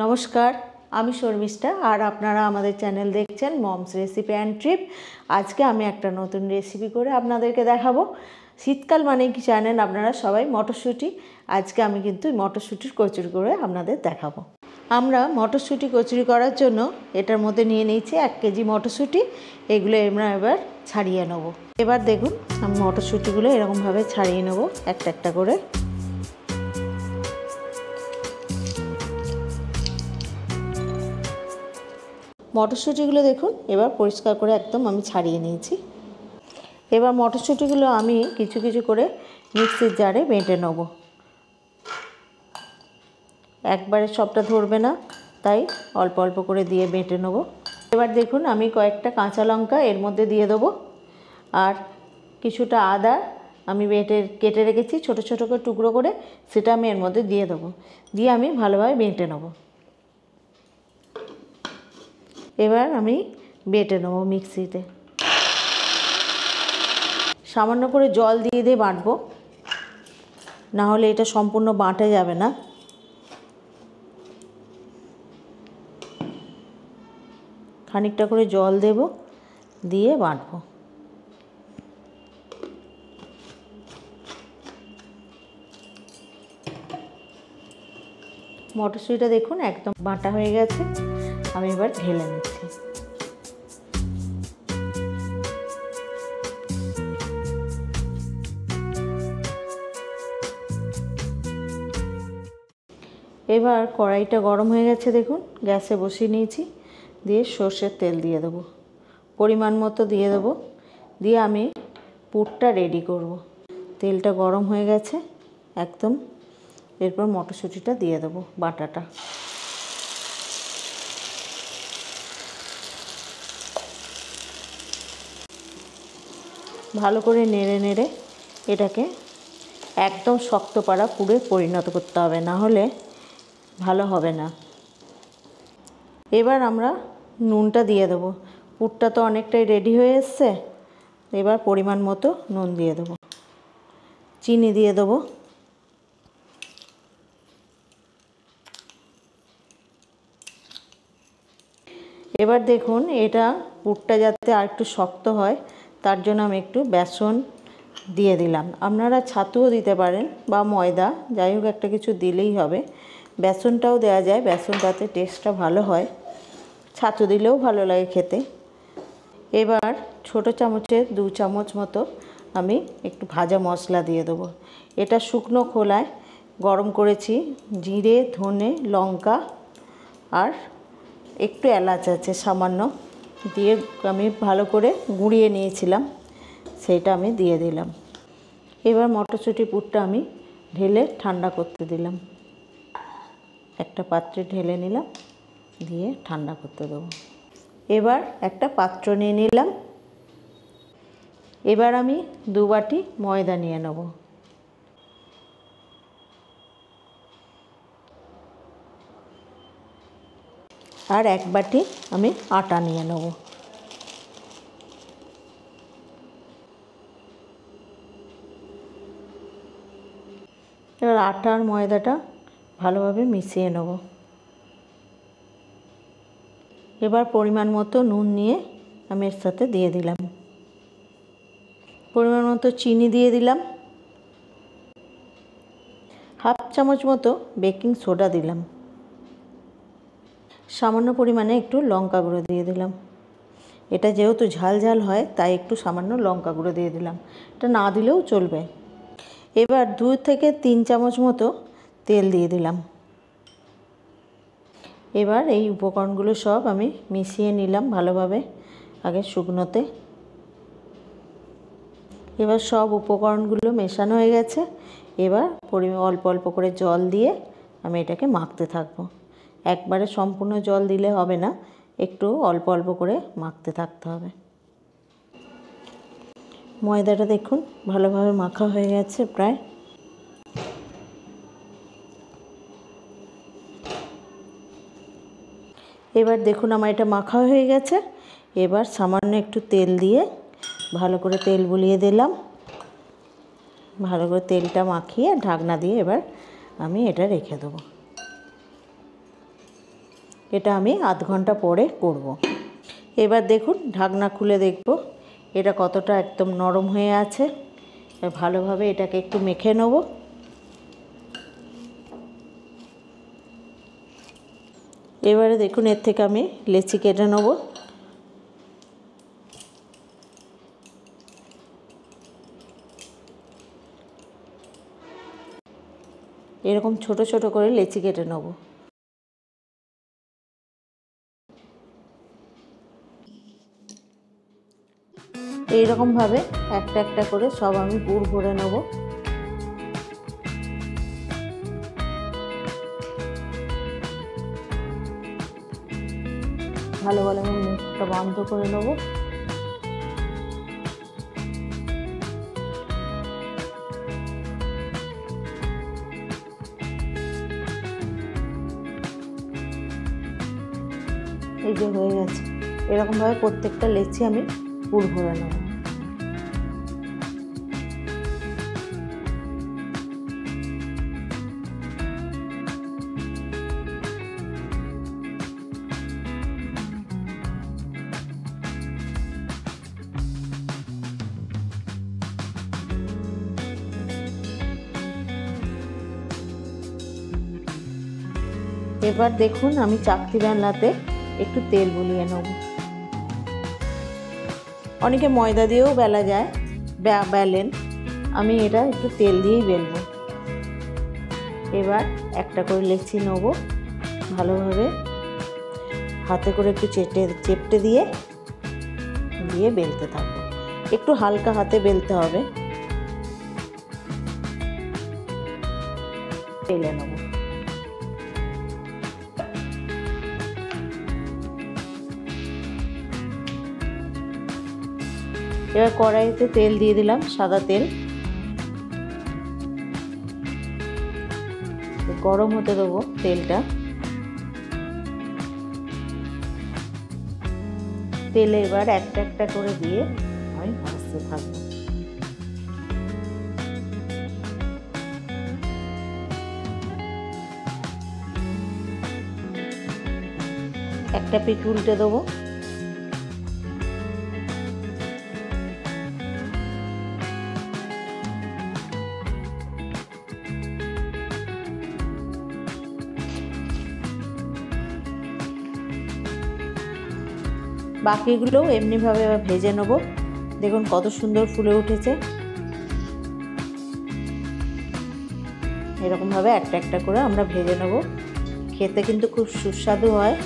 নমস্কার, আমি শর্মিষ্ঠা আর আপনারা আমাদের চ্যানেল দেখছেন মমস রেসিপি অ্যান্ড ট্রিপ। আজকে আমি একটা নতুন রেসিপি করে আপনাদেরকে দেখাবো। শীতকাল মানে কি জানেন আপনারা সবাই, মটরশুঁটি। আজকে আমি কিন্তু মটরশুঁটির কচুরি করে আপনাদের দেখাবো। আমরা মটরশুঁটি কচুরি করার জন্য এটার মধ্যে নিয়ে নিয়েছি 1 কেজি মটরশুঁটি। এগুলো আমরা এবার ছাড়িয়ে নেব। এবার দেখুন আমি মটরশুঁটিগুলো এরকমভাবে ছাড়িয়ে নেব একটা একটা করে। মটরশুঁটিগুলো দেখুন এবার পরিষ্কার করে একদম আমি ছাড়িয়ে নিয়েছি। এবার মটরশুঁটিগুলো আমি কিছু কিছু করে মিক্সির জারে বেটে নেব। একবারে সবটা ধরবে না, তাই অল্প অল্প করে দিয়ে বেটে নেব। এবার দেখুন আমি কয়েকটা কাঁচা লঙ্কা এর মধ্যে দিয়ে দেবো, আর কিছুটা আদা আমি কেটে রেখেছি ছোট ছোট করে টুকরো করে, সেটা আমি এর মধ্যে দিয়ে দেবো। দিয়ে আমি ভালোভাবে বেটে নেব। এবার আমি বেটে নেব মিক্সিতে। সামান্য করে জল দিয়ে দিয়ে বাটবো, না হলে এটা সম্পূর্ণ বাটা যাবে না। খানিকটা করে জল দেব, দিয়ে বাটবো। মটরশুঁটিটা দেখুন একদম বাটা হয়ে গেছে। আমি এবার ঢেলে নিচ্ছি। এবার কড়াইটা গরম হয়ে গেছে, দেখুন গ্যাসে বসিয়ে নিয়েছি। দিয়ে সর্ষের তেল দিয়ে দেবো, পরিমাণ মতো দিয়ে দেবো। দিয়ে আমি পুরটা রেডি করব। তেলটা গরম হয়ে গেছে একদম। এরপর মটরশুঁটিটা দিয়ে দেবো বাটাটা। ভালো করে নেড়ে নেড়ে এটাকে একদম শক্ত পাড়া পুরে পরিণত করতে হবে, না হলে ভালো হবে না। এবার আমরা নুনটা দিয়ে দেবো। পুরটা তো অনেকটাই রেডি হয়ে এসছে। এবার পরিমাণ মতো নুন দিয়ে দেবো, চিনি দিয়ে দেবো। এবার দেখুন এটা পুরটা যাতে আর একটু শক্ত হয়, তার জন্য আমি একটু বেসন দিয়ে দিলাম। আপনারা ছাতুও দিতে পারেন বা ময়দা, যাই হোক একটা কিছু দিলেই হবে। বেসনটাও দেওয়া যায়, বেসনটাতে টেস্টটা ভালো হয়। ছাতু দিলেও ভালো লাগে খেতে। এবার ছোট চামচের 2 চামচ মতো আমি একটু ভাজা মশলা দিয়ে দেবো। এটা শুকনো খোলায় গরম করেছি, জিরে, ধনে, লঙ্কা আর একটু এলাচ আছে সামান্য, দিয়ে আমি ভালো করে গুঁড়িয়ে নিয়েছিলাম, সেইটা আমি দিয়ে দিলাম। এবার মটরশুঁটি পুরটা আমি ঢেলে ঠান্ডা করতে দিলাম। একটা পাত্রে ঢেলে নিলাম, দিয়ে ঠান্ডা করতে দেবো। এবার একটা পাত্র নিয়ে নিলাম। এবার আমি 2 বাটি ময়দা নিয়ে নেব। আর 1 বাটি আমি আটা নিয়ে নেব। এবার আটা আর ময়দাটা ভালোভাবে মিশিয়ে নেব। এবার পরিমাণ মতো নুন নিয়ে আমি এর সাথে দিয়ে দিলাম। পরিমাণ মতো চিনি দিয়ে দিলাম। হাফ চামচ মতো বেকিং সোডা দিলাম। সামান্য পরিমাণে একটু লঙ্কা গুঁড়ো দিয়ে দিলাম। এটা যেহেতু ঝাল ঝাল হয়, তাই একটু সামান্য লঙ্কা গুঁড়ো দিয়ে দিলাম। এটা না দিলেও চলবে। এবার 2 থেকে 3 চামচ মতো তেল দিয়ে দিলাম। এবার এই উপকরণগুলো সব আমি মিশিয়ে নিলাম ভালোভাবে আগে শুকনোতে। এবার সব উপকরণগুলো মেশানো হয়ে গেছে। এবার অল্প অল্প করে জল দিয়ে আমি এটাকে মাখতে থাকবো। একবারে সম্পূর্ণ জল দিলে হবে না, একটু অল্প অল্প করে মাখতে থাকতে হবে। ময়দাটা দেখুন ভালোভাবে মাখা হয়ে গেছে প্রায়। এবার দেখুন আমার এটা মাখা হয়ে গেছে। এবার সামান্য একটু তেল দিয়ে ভালো করে তেল বুলিয়ে দিলাম। ভালো করে তেলটা মাখিয়ে ঢাকনা দিয়ে এবার আমি এটা রেখে দেবো। এটা আমি আধ ঘন্টা পরে করব। এবার দেখুন ঢাকনা খুলে দেখব এটা কতটা একদম নরম হয়ে আছে। ভালোভাবে এটাকে একটু মেখে নেব। এবারে দেখুন এর থেকে আমি লেচি কেটে নেব। এরকম ছোট ছোট করে লেচি কেটে নেব। এইরকমভাবে একটা একটা করে সব আমি পুর ভরে নেব। ভালো ভালো আমি মুখটা বন্ধ করে নেব। এই যে হয়ে গেছে। এরকমভাবে প্রত্যেকটা লেচি আমি পুর ভরে নেব। এবার দেখুন আমি চাকতি বেলনাতে একটু তেল বুলিয়ে নেব। অনেকে ময়দা দিয়েও বেলা যায়, বেলেন, আমি এটা একটু তেল দিয়েই বেলবো। এবার একটা করে লেচি নেব, ভালোভাবে হাতে করে একটু চেপটে দিয়ে বেলতে থাকবো। একটু হালকা হাতে বেলতে হবে। বেলে নেব। এবার কড়াইতে তেল দিয়ে দিলাম, সাদা তেল। গরম হতে দেবো তেলটা। তেলে এবার একটা একটা করে দিয়ে আমি ভাজতে থাকবো। একটা পিঠ উল্টে দেবো। বাকিগুলোও এমনিভাবে ভেজে নেব। দেখুন কত সুন্দর ফুলে উঠেছে। এরকমভাবে একটা একটা করে আমরা ভেজে নেব। খেতে কিন্তু খুব সুস্বাদু হয়।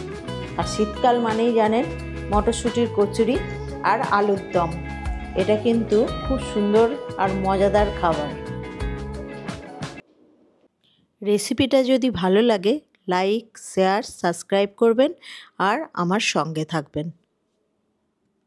আর শীতকাল মানেই জানেন মটরশুঁটির কচুরি আর আলুর দম। এটা কিন্তু খুব সুন্দর আর মজাদার খাবার। রেসিপিটা যদি ভালো লাগে লাইক, শেয়ার, সাবস্ক্রাইব করবেন আর আমার সঙ্গে থাকবেন।